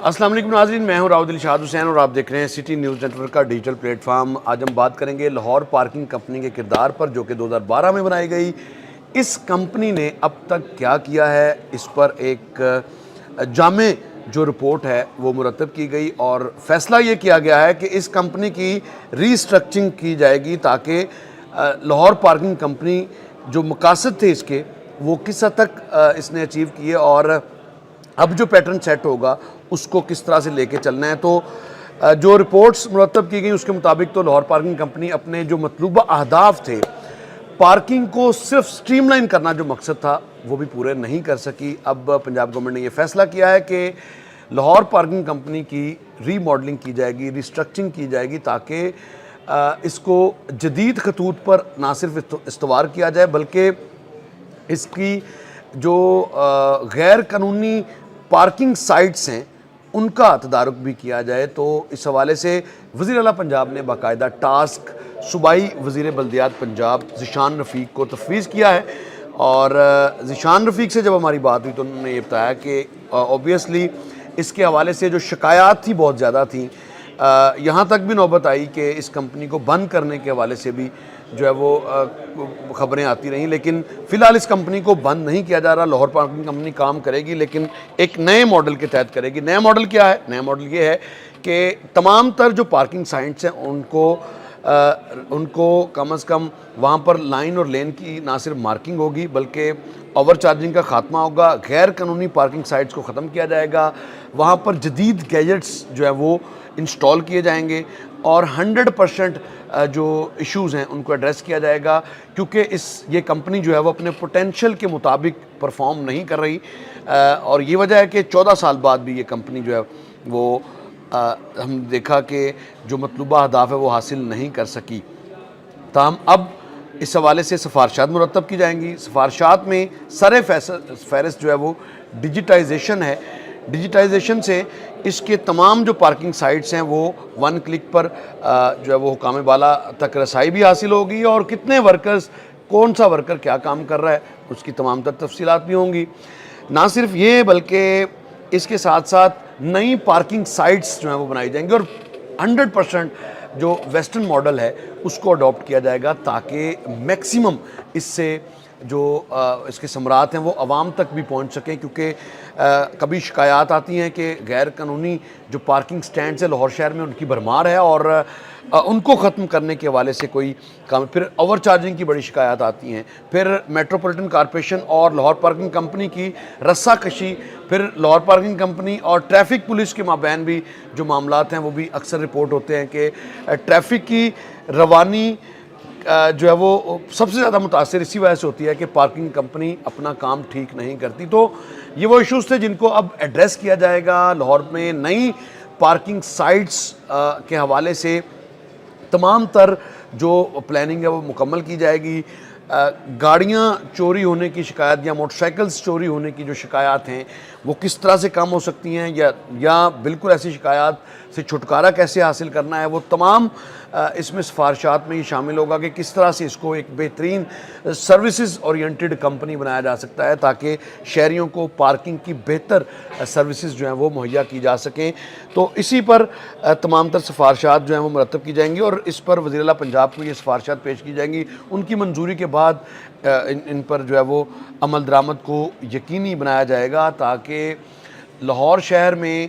अस्सलाम वालेकुम नाज़रीन, मैं हूं राउद इरशाद हुसैन और आप देख रहे हैं सिटी न्यूज़ नेटवर्क का डिजिटल प्लेटफार्म। आज हम बात करेंगे लाहौर पार्किंग कंपनी के किरदार पर, जो कि 2012 में बनाई गई। इस कंपनी ने अब तक क्या किया है, इस पर एक जामे जो रिपोर्ट है वो मुरतब की गई और फैसला ये किया गया है कि इस कंपनी की रीस्ट्रक्चरिंग की जाएगी ताकि लाहौर पार्किंग कंपनी जो मकासद थे इसके वो किस हद तक इसने अचीव किए और अब जो पैटर्न सेट होगा उसको किस तरह से लेके चलना है। तो जो रिपोर्ट्स मुरतब की गई उसके मुताबिक तो लाहौर पार्किंग कंपनी अपने जो मतलूबा अहदाफ थे, पार्किंग को सिर्फ स्ट्रीमलाइन करना जो मकसद था, वो भी पूरे नहीं कर सकी। अब पंजाब गवर्नमेंट ने ये फैसला किया है कि लाहौर पार्किंग कंपनी की रीमॉडलिंग की जाएगी, रिस्ट्रक्चरिंग की जाएगी ताकि इसको जदीद खतूत पर ना सिर्फ इस्तवार किया जाए बल्कि इसकी जो गैर कानूनी पार्किंग साइट्स हैं उनका तदारुक भी किया जाए। तो इस हवाले से वज़ीर आला पंजाब ने बाकायदा टास्क सूबाई वज़ीर बल्दियात पंजाब ज़ीशान रफ़ीक को तफ़वीज़ किया है और ज़ीशान रफ़ीक से जब हमारी बात हुई तो उन्होंने ये बताया कि ऑब्वियसली इसके हवाले से जो शिकायत थी बहुत ज़्यादा थी। यहाँ तक भी नौबत आई कि इस कंपनी को बंद करने के हवाले से भी जो है वो ख़बरें आती रहीं, लेकिन फ़िलहाल इस कंपनी को बंद नहीं किया जा रहा। लाहौर पार्किंग कंपनी काम करेगी लेकिन एक नए मॉडल के तहत करेगी। नया मॉडल क्या है? नया मॉडल ये है कि तमाम तर जो पार्किंग साइट्स हैं उनको कम अज़ कम वहाँ पर लाइन और लेन की ना सिर्फ मार्किंग होगी बल्कि ओवर चार्जिंग का ख़ात्मा होगा, गैर कानूनी पार्किंग साइट्स को ख़त्म किया जाएगा, वहाँ पर जदीद गैजेट्स जो है वो इंस्टॉल किए जाएंगे और 100% जो इश्यूज़ हैं उनको एड्रेस किया जाएगा, क्योंकि ये कंपनी जो है वो अपने पोटेंशियल के मुताबिक परफॉर्म नहीं कर रही और ये वजह है कि 14 साल बाद भी ये कंपनी जो है वो हम देखा कि जो मतलूबा अहदाफ है वो हासिल नहीं कर सकी। ताहम अब इस हवाले से सिफारशात मुरतब की जाएंगी। सिफारशात में सर फहरिस्त जो है वो डिजिटाइजेशन है। डिजिटाइजेशन से इसके तमाम जो पार्किंग साइट्स हैं वो वन क्लिक पर जो है वो हुकाम बाला तक रसाई भी हासिल होगी और कितने वर्कर्स, कौन सा वर्कर क्या काम कर रहा है उसकी तमाम तर तफसीलात भी होंगी। ना सिर्फ ये बल्कि इसके साथ साथ नई पार्किंग साइट्स जो हैं वो बनाई जाएंगी और 100% जो वेस्टर्न मॉडल है उसको अडॉप्ट किया जाएगा ताकि मैक्सिमम इससे जो इसके समरात हैं वो आवाम तक भी पहुंच सकें, क्योंकि कभी शिकायत आती हैं कि गैर कानूनी जो पार्किंग स्टैंड्स है लाहौर शहर में उनकी भरमार है और उनको ख़त्म करने के हवाले से कोई काम, फिर ओवर चार्जिंग की बड़ी शिकायत आती हैं, फिर मेट्रोपॉलिटन कॉरपोरेशन और लाहौर पार्किंग कंपनी की रस्साकशी, फिर लाहौर पार्किंग कंपनी और ट्रैफिक पुलिस के माबैन भी जो मामलात हैं वो भी अक्सर रिपोर्ट होते हैं कि ट्रैफिक की रवानी जो है वो सबसे ज़्यादा मुतासर इसी वजह से होती है कि पार्किंग कंपनी अपना काम ठीक नहीं करती। तो ये वो इश्यूज़ थे जिनको अब एड्रेस किया जाएगा। लाहौर में नई पार्किंग साइट्स के हवाले से तमाम तर जो प्लानिंग है वो मुकम्मल की जाएगी। गाड़ियाँ चोरी होने की शिकायत या मोटरसाइकिल्स चोरी होने की जो शिकायत हैं वो किस तरह से कम हो सकती हैं या बिल्कुल ऐसी शिकायत से छुटकारा कैसे हासिल करना है, वो तमाम इसमें सिफारशात में ये शामिल होगा कि किस तरह से इसको एक बेहतरीन सर्विसेज ओरिएंटेड कंपनी बनाया जा सकता है ताकि शहरियों को पार्किंग की बेहतर सर्विसेज जो हैं वो मुहैया की जा सकें। तो इसी पर तमाम तर सिफारशात जो हैं वो मुरतब की जाएंगी और इस पर वज़ीर आला पंजाब को ये सिफारशात पेश की जाएंगी। उनकी मंजूरी के बाद इन पर जो है वो अमल दरामद को यकीनी बनाया जाएगा ताकि लाहौर शहर में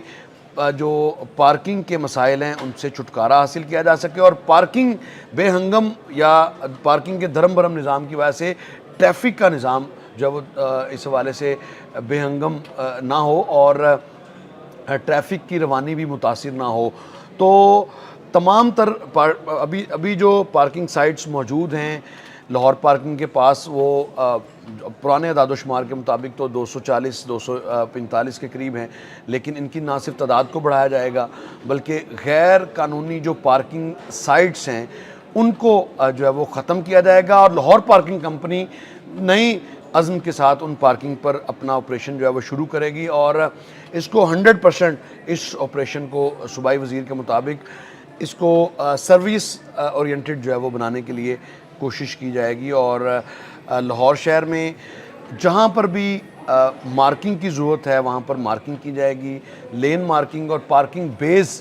जो पार्किंग के मसाइल हैं उनसे छुटकारा हासिल किया जा सके और पार्किंग बेहंगम या पार्किंग के धर्म भरम निज़ाम की वजह से ट्रैफिक का निज़ाम जो वो इस हवाले से बेहंगम ना हो और ट्रैफिक की रवानी भी मुतासिर ना हो। तो तमाम तर अभी जो पार्किंग साइट्स मौजूद हैं लाहौर पार्किंग के पास वो पुराने अदाद-ओ-शुमार के मुताबिक तो 240 245 के करीब हैं, लेकिन इनकी ना सिर्फ तादाद को बढ़ाया जाएगा बल्कि गैर कानूनी जो पार्किंग साइट्स हैं उनको जो है वो ख़त्म किया जाएगा और लाहौर पार्किंग कंपनी नई अज़्म के साथ उन पार्किंग पर अपना ऑपरेशन जो है वो शुरू करेगी और इसको 100% इस ऑपरेशन को सूबाई वज़ीर के मुताबिक इसको सर्विस ओरिएंटेड जो है वो बनाने के लिए कोशिश की जाएगी और लाहौर शहर में जहाँ पर भी مارکنگ کی ضرورت ہے وہاں پر مارکنگ کی جائے گی، لین مارکنگ اور پارکنگ بیز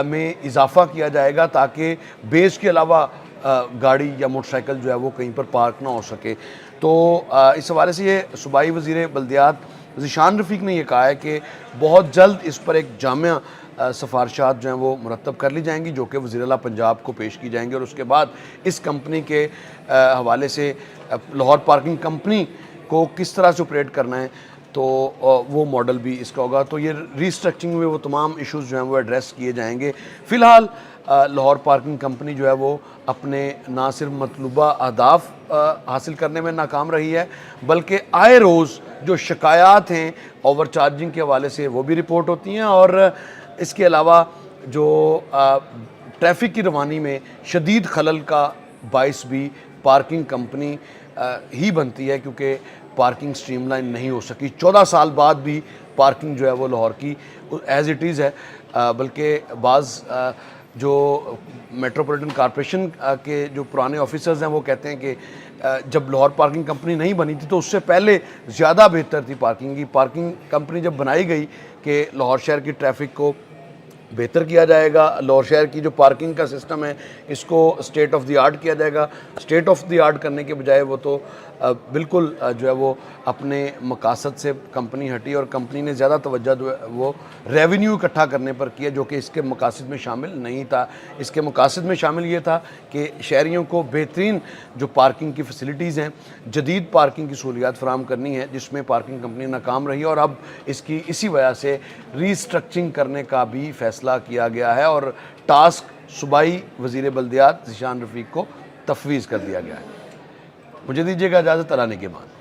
میں اضافہ کیا جائے گا تاکہ بیز کے علاوہ گاڑی یا موٹر سائیکل جو ہے وہ کہیں پر پارک نہ ہو سکے۔ تو اس حوالے سے یہ صوبائی وزیر بلدیات ذیشان رفیق نے یہ کہا ہے کہ بہت جلد اس پر ایک جامع سفارشات جو ہیں وہ مرتب کر لی جائیں گی جو کہ وزیر اعلیٰ پنجاب کو پیش کی جائیں گے، اور اس کے بعد اس کمپنی کے حوالے سے لاہور پارکنگ کمپنی کو کس طرح سے آپریٹ کرنا ہے تو وہ ماڈل بھی اس کا ہوگا۔ تو یہ ری اسٹرکچرنگ میں وہ تمام ایشوز جو ہیں وہ ایڈریس کیے جائیں گے۔ فی الحال لاہور پارکنگ کمپنی جو ہے وہ اپنے نہ صرف مطلوبہ اہداف حاصل کرنے میں ناکام رہی ہے بلکہ آئے روز جو شکایات ہیں اوور چارجنگ کے حوالے سے وہ بھی رپورٹ ہوتی ہیں، اور اس کے علاوہ جو ٹریفک کی روانی میں شدید خلل کا باعث بھی پارکنگ کمپنی ہی بنتی ہے، کیونکہ پارکنگ سٹریم لائن نہیں ہو سکی۔ 14 سال بعد بھی پارکنگ جو ہے وہ لاہور کی ایز اٹ از ہے، بلکہ بعض جو میٹروپولیٹن کارپوریشن کے جو پرانے آفیسرز ہیں وہ کہتے ہیں کہ جب لاہور پارکنگ کمپنی نہیں بنی تھی تو اس سے پہلے زیادہ بہتر تھی پارکنگ کی۔ پارکنگ کمپنی جب بنائی گئی کہ لاہور شہر کی ٹریفک کو بہتر کیا جائے گا، لاہور شہر کی جو پارکنگ کا سسٹم ہے اس کو اسٹیٹ آف دی آرٹ کیا جائے گا، اسٹیٹ آف دی آرٹ کرنے کے بجائے وہ تو بالکل جو ہے وہ اپنے مقاصد سے کمپنی ہٹی، اور کمپنی نے زیادہ توجہ جو ہے وہ ریونیو اکٹھا کرنے پر کیا جو کہ اس کے مقاصد میں شامل نہیں تھا۔ اس کے مقاصد میں شامل یہ تھا کہ شہریوں کو بہترین جو پارکنگ کی فیسلٹیز ہیں، جدید پارکنگ کی سہولیات فراہم کرنی ہے، جس میں پارکنگ کمپنی ناکام رہی، اور اب اس کی اسی وجہ سے ری اسٹرکچرنگ کرنے کا بھی فیصلہ کیا گیا ہے اور ٹاسک صوبائی وزیر بلدیات ذیشان رفیق کو تفویض کر دیا گیا ہے۔ مجھے دیجیے گا اجازت، اعلانے کے بعد